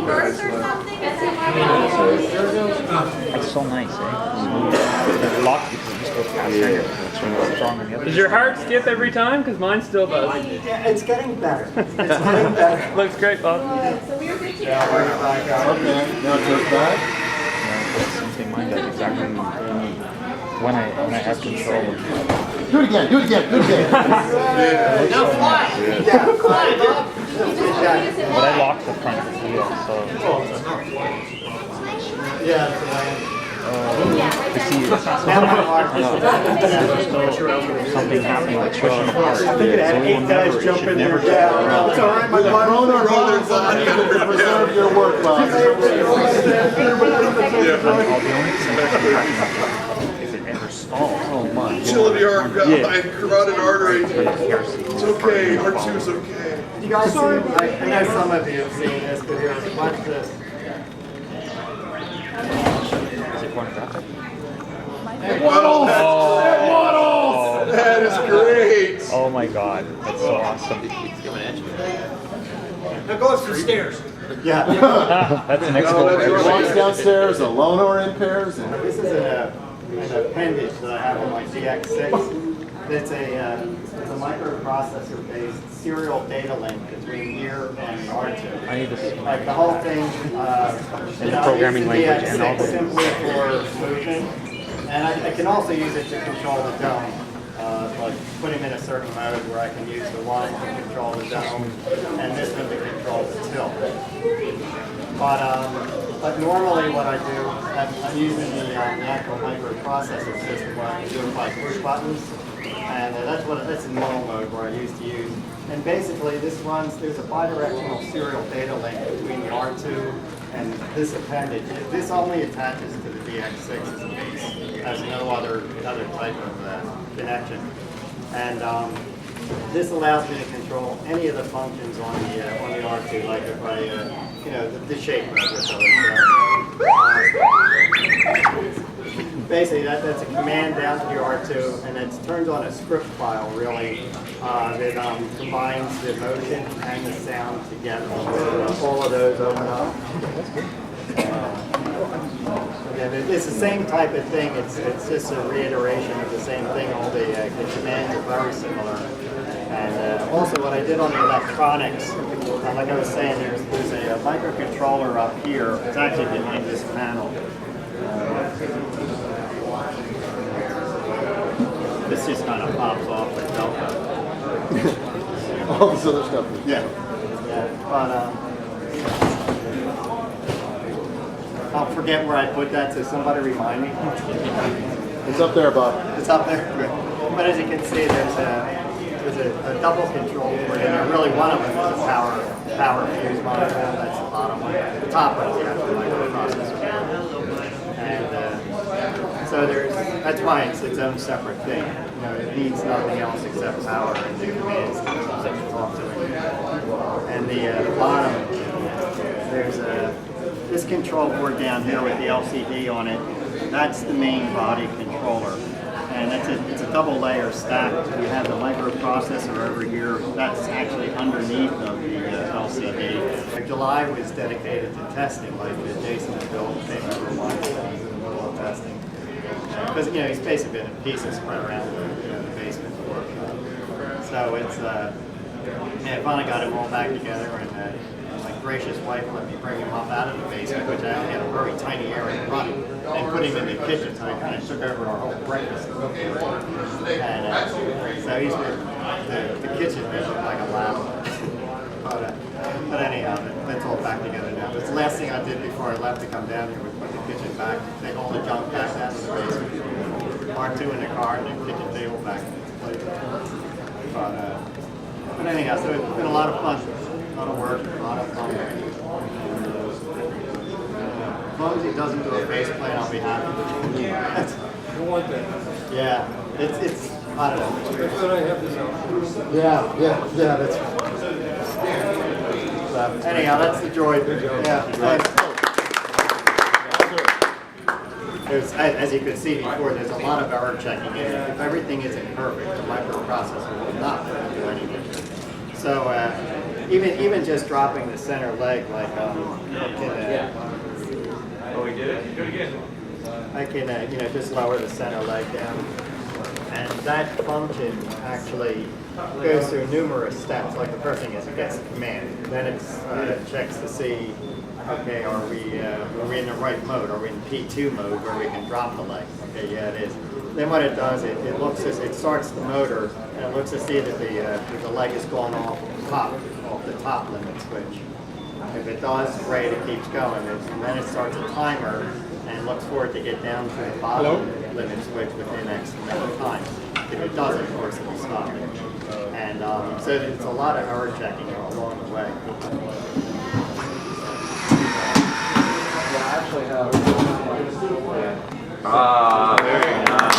reverse or something? It's so nice, eh? It's locked because it just goes faster. It's strong on the other. Does your heart skip every time? Because mine still does. Yeah, it's getting better. It's getting better. Looks great, Bob. So we were good to go. Yeah, bring it back out. Okay, now it goes back. Something mine does exactly when I have control. Do it again, do it again, do it again. Now fly. Yeah. Fly, Bob. But I locked the front wheel, so Yeah. to see Now my heart something happening with pushing hard. I think it had 8 guys jumping there. Yeah. It's all right, my blood. Preserve your work, Bob. All the only thing that can happen if it ever stalls. Oh my. Utility arm got my carotid artery. It's okay. R2's okay. You guys see, I know some of you have seen this, but here, watch this. Is it pornographic? Waddle, that is great. Oh my god, that's so awesome. Now go up some stairs. Yeah. That's the next goal. Walks downstairs alone or in pairs. And This is an appendage that I have on my DX6. It's a microprocessor-based serial data link between here and R2. I need this. Like the whole thing, programming language and and all the simply for movement. And I can also use it to control the dome. Like put him in a certain mode where I can use the one to control the dome and this one to control the tilt. But normally what I do, I'm using the actual microprocessor system where I can do it by push buttons. And that's in normal mode where I used to use. And basically this runs, there's a bidirectional serial data link between the R2 and this appendage. This only attaches to the DX6 as a base. It has no other type of connection. And this allows me to control any of the functions on the R2, like if I, the shape motor. Basically, that's a command down to the R2, and it turns on a script file, really, that combines the motion and the sound together. All of those open up. It's the same type of thing. It's just a reiteration of the same thing. All the commands are very similar. And also, what I did on the electronics, like I was saying, there's a microcontroller up here. It's actually behind this panel. This just kind of pops off with Delta. all this other stuff. Yeah. But I'll forget where I put that, so somebody remind me. It's up there, Bob. It's up there. But as you can see, there's a double control board in there. Really, one of them is a power fuse monitor. That's the bottom one. The top one is the actual microprocessor. And so that's why it's its own separate thing. It needs nothing else except power and the commands that you talk to it. And the bottom, there's this control board down here with the LCD on it. That's the main body controller. And it's a double layer stack. You have the microprocessor over here. That's actually underneath of the LCD. July was dedicated to testing, like Jason and Bill came over once and he's in the middle of testing. Because he's basically been in pieces spread around the basement floor. So it's I finally got him all back together, and my gracious wife let me bring him up out of the basement, which I only had a very tiny area to run, and put him in the kitchen. So I kind of took over our whole breakfast. And so he's the kitchen may look like a lab. But anyhow, that's all back together now. But the last thing I did before I left to come down here was put the kitchen back, take all the junk back down to the basement, R2 in the car, and the kitchen table back in its place. But anyhow, so it's been a lot of fun, a lot of work, a lot of fun. As long as he doesn't do a face plate, I'll be happy. You want that? Yeah, it's I don't know. That's what I have this out. Yeah, that's right. So, anyhow, that's the joy. Yeah. As you could see before, there's a lot of error checking in. If everything isn't perfect, the microprocessor will not do anything. So even just dropping the center leg, like I can just lower the center leg down. And that function actually goes through numerous steps. Like the first thing is it gets a command. Then it checks to see, okay, are we in the right mode? Are we in P2 mode where we can drop the leg? Okay, yeah, it is. Then what it does, it starts the motor and it looks to see that the leg is going off the top limit switch. If it does, great, it keeps going. And then it starts a timer and looks for it to get down to the bottom limit switch within X amount of time. If it doesn't, of course, it will stop it. And so it's a lot of error checking along the way. Ah, very nice.